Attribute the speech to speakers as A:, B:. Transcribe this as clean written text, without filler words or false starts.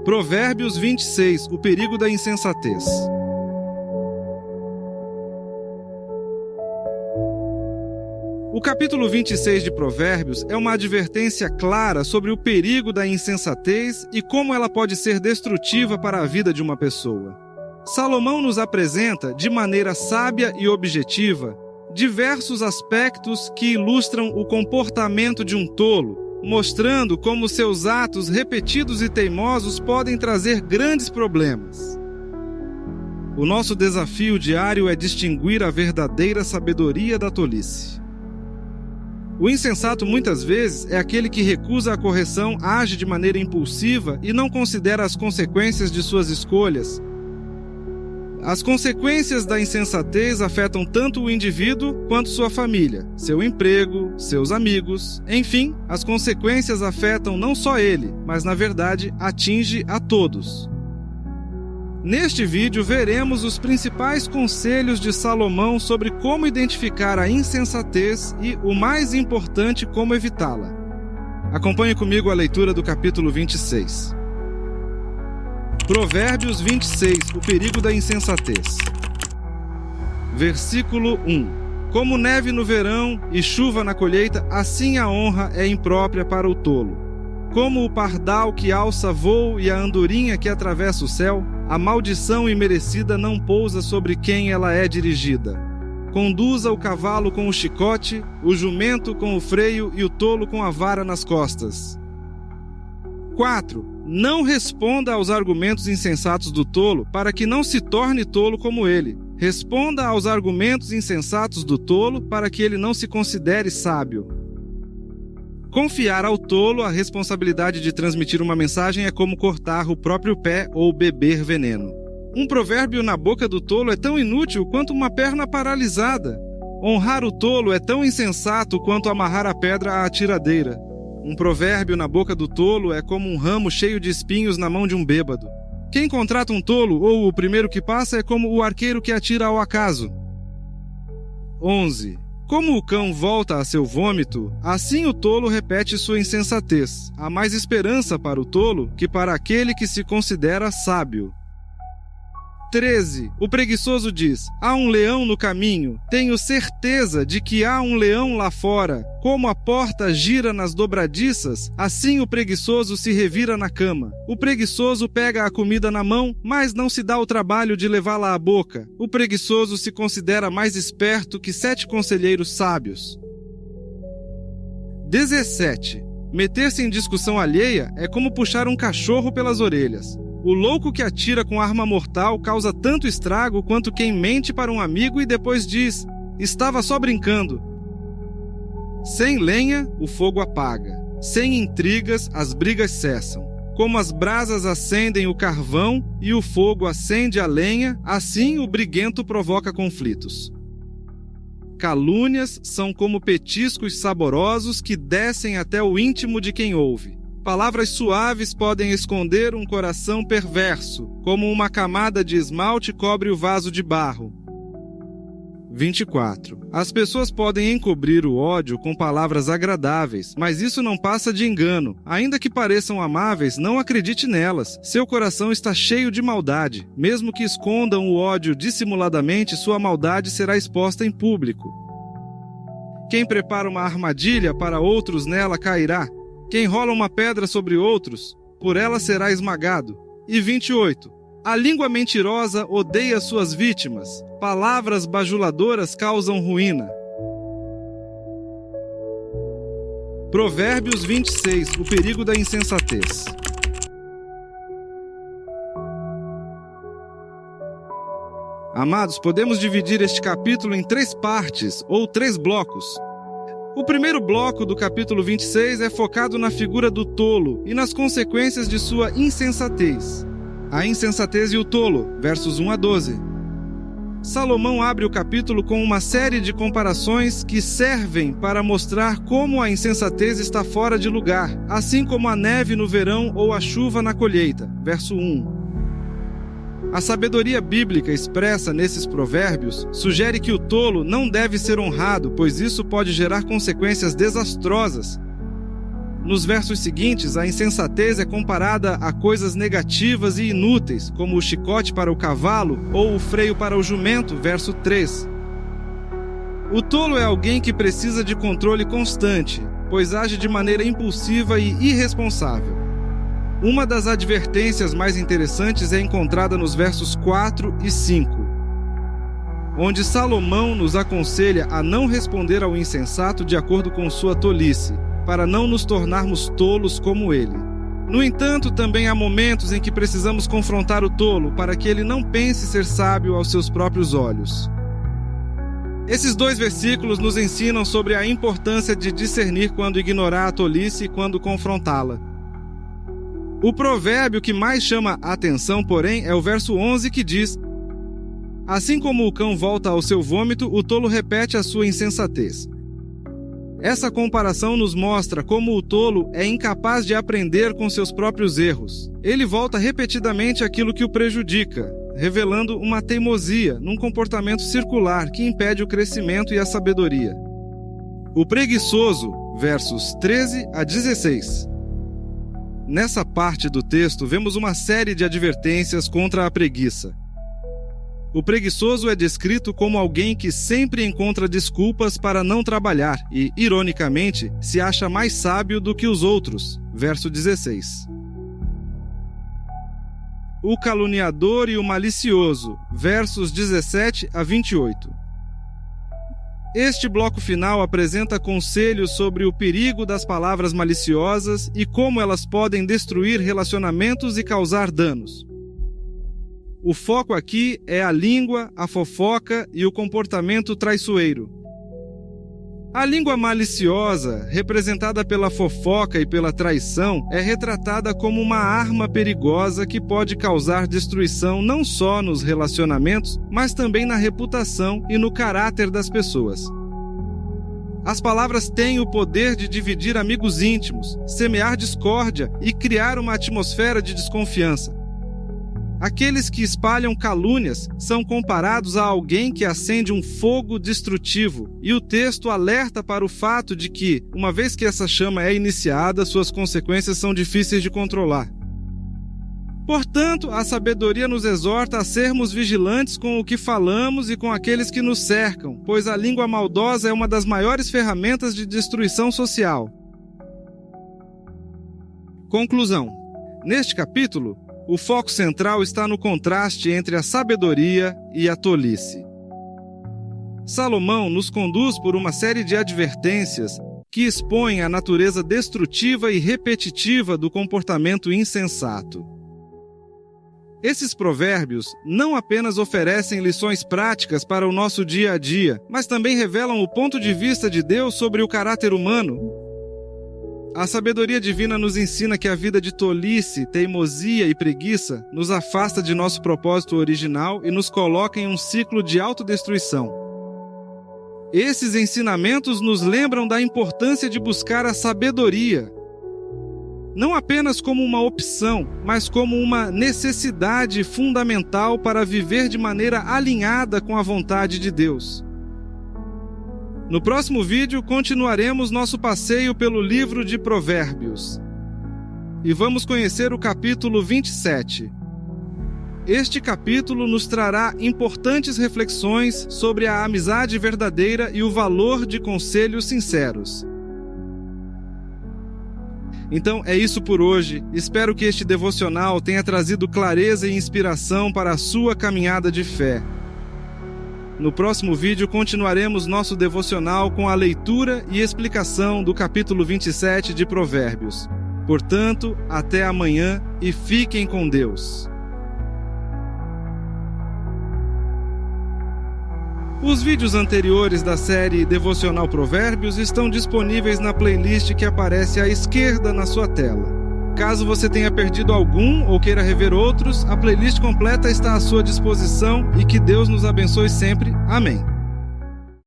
A: Provérbios 26, o perigo da insensatez. O capítulo 26 de Provérbios é uma advertência clara sobre o perigo da insensatez e como ela pode ser destrutiva para a vida de uma pessoa. Salomão nos apresenta, de maneira sábia e objetiva, diversos aspectos que ilustram o comportamento de um tolo, mostrando como seus atos repetidos e teimosos podem trazer grandes problemas. O nosso desafio diário é distinguir a verdadeira sabedoria da tolice. O insensato muitas vezes é aquele que recusa a correção, age de maneira impulsiva e não considera as consequências de suas escolhas. As consequências da insensatez afetam tanto o indivíduo quanto sua família, seu emprego, seus amigos, enfim, as consequências afetam não só ele, mas na verdade atinge a todos. Neste vídeo veremos os principais conselhos de Salomão sobre como identificar a insensatez e, o mais importante, como evitá-la. Acompanhe comigo a leitura do capítulo 26. Provérbios 26, o perigo da insensatez. Versículo 1. Como neve no verão e chuva na colheita, assim a honra é imprópria para o tolo. Como o pardal que alça voo e a andorinha que atravessa o céu, a maldição imerecida não pousa sobre quem ela é dirigida. Conduza o cavalo com o chicote, o jumento com o freio e o tolo com a vara nas costas. 4. Não responda aos argumentos insensatos do tolo, para que não se torne tolo como ele. Responda aos argumentos insensatos do tolo, para que ele não se considere sábio. Confiar ao tolo a responsabilidade de transmitir uma mensagem é como cortar o próprio pé ou beber veneno. Um provérbio na boca do tolo é tão inútil quanto uma perna paralisada. Honrar o tolo é tão insensato quanto amarrar a pedra à tiradeira. Um provérbio na boca do tolo é como um ramo cheio de espinhos na mão de um bêbado. Quem contrata um tolo ou o primeiro que passa é como o arqueiro que atira ao acaso. 11. Como o cão volta a seu vômito, assim o tolo repete sua insensatez. Há mais esperança para o tolo que para aquele que se considera sábio. 13. O preguiçoso diz: há um leão no caminho, tenho certeza de que há um leão lá fora. Como a porta gira nas dobradiças, assim o preguiçoso se revira na cama. O preguiçoso pega a comida na mão, mas não se dá o trabalho de levá-la à boca. O preguiçoso se considera mais esperto que 7 conselheiros sábios. 17. Meter-se em discussão alheia é como puxar um cachorro pelas orelhas. O louco que atira com arma mortal causa tanto estrago quanto quem mente para um amigo e depois diz: estava só brincando. Sem lenha, o fogo apaga. Sem intrigas, as brigas cessam. Como as brasas acendem o carvão e o fogo acende a lenha, assim o briguento provoca conflitos. Calúnias são como petiscos saborosos que descem até o íntimo de quem ouve. Palavras suaves podem esconder um coração perverso, como uma camada de esmalte cobre o vaso de barro. 24. As pessoas podem encobrir o ódio com palavras agradáveis, mas isso não passa de engano. Ainda que pareçam amáveis, não acredite nelas. Seu coração está cheio de maldade. Mesmo que escondam o ódio dissimuladamente, sua maldade será exposta em público. Quem prepara uma armadilha para outros nela cairá. Quem rola uma pedra sobre outros, por ela será esmagado. E 28. A língua mentirosa odeia suas vítimas. Palavras bajuladoras causam ruína. Provérbios 26, o perigo da insensatez. Amados, podemos dividir este capítulo em 3 partes, ou 3 blocos. O primeiro bloco do capítulo 26 é focado na figura do tolo e nas consequências de sua insensatez. A insensatez e o tolo, versos 1 a 12. Salomão abre o capítulo com uma série de comparações que servem para mostrar como a insensatez está fora de lugar, assim como a neve no verão ou a chuva na colheita, verso 1. A sabedoria bíblica expressa nesses provérbios sugere que o tolo não deve ser honrado, pois isso pode gerar consequências desastrosas. Nos versos seguintes, a insensatez é comparada a coisas negativas e inúteis, como o chicote para o cavalo ou o freio para o jumento, verso 3. O tolo é alguém que precisa de controle constante, pois age de maneira impulsiva e irresponsável. Uma das advertências mais interessantes é encontrada nos versos 4 e 5, onde Salomão nos aconselha a não responder ao insensato de acordo com sua tolice, para não nos tornarmos tolos como ele. No entanto, também há momentos em que precisamos confrontar o tolo para que ele não pense ser sábio aos seus próprios olhos. Esses 2 versículos nos ensinam sobre a importância de discernir quando ignorar a tolice e quando confrontá-la. O provérbio que mais chama a atenção, porém, é o verso 11 que diz: assim como o cão volta ao seu vômito, o tolo repete a sua insensatez. Essa comparação nos mostra como o tolo é incapaz de aprender com seus próprios erros. Ele volta repetidamente àquilo que o prejudica, revelando uma teimosia num comportamento circular que impede o crescimento e a sabedoria. O preguiçoso, versos 13 a 16. Nessa parte do texto, vemos uma série de advertências contra a preguiça. O preguiçoso é descrito como alguém que sempre encontra desculpas para não trabalhar e, ironicamente, se acha mais sábio do que os outros. Verso 16. O caluniador e o malicioso. Versos 17 a 28. Este bloco final apresenta conselhos sobre o perigo das palavras maliciosas e como elas podem destruir relacionamentos e causar danos. O foco aqui é a língua, a fofoca e o comportamento traiçoeiro. A língua maliciosa, representada pela fofoca e pela traição, é retratada como uma arma perigosa que pode causar destruição não só nos relacionamentos, mas também na reputação e no caráter das pessoas. As palavras têm o poder de dividir amigos íntimos, semear discórdia e criar uma atmosfera de desconfiança. Aqueles que espalham calúnias são comparados a alguém que acende um fogo destrutivo, e o texto alerta para o fato de que, uma vez que essa chama é iniciada, suas consequências são difíceis de controlar. Portanto, a sabedoria nos exorta a sermos vigilantes com o que falamos e com aqueles que nos cercam, pois a língua maldosa é uma das maiores ferramentas de destruição social. Conclusão. Neste capítulo, o foco central está no contraste entre a sabedoria e a tolice. Salomão nos conduz por uma série de advertências que expõem a natureza destrutiva e repetitiva do comportamento insensato. Esses provérbios não apenas oferecem lições práticas para o nosso dia a dia, mas também revelam o ponto de vista de Deus sobre o caráter humano. A sabedoria divina nos ensina que a vida de tolice, teimosia e preguiça nos afasta de nosso propósito original e nos coloca em um ciclo de autodestruição. Esses ensinamentos nos lembram da importância de buscar a sabedoria, não apenas como uma opção, mas como uma necessidade fundamental para viver de maneira alinhada com a vontade de Deus. No próximo vídeo, continuaremos nosso passeio pelo livro de Provérbios. E vamos conhecer o capítulo 27. Este capítulo nos trará importantes reflexões sobre a amizade verdadeira e o valor de conselhos sinceros. Então é isso por hoje. Espero que este devocional tenha trazido clareza e inspiração para a sua caminhada de fé. No próximo vídeo continuaremos nosso devocional com a leitura e explicação do capítulo 27 de Provérbios. Portanto, até amanhã e fiquem com Deus. Os vídeos anteriores da série Devocional Provérbios estão disponíveis na playlist que aparece à esquerda na sua tela. Caso você tenha perdido algum ou queira rever outros, a playlist completa está à sua disposição e que Deus nos abençoe sempre. Amém.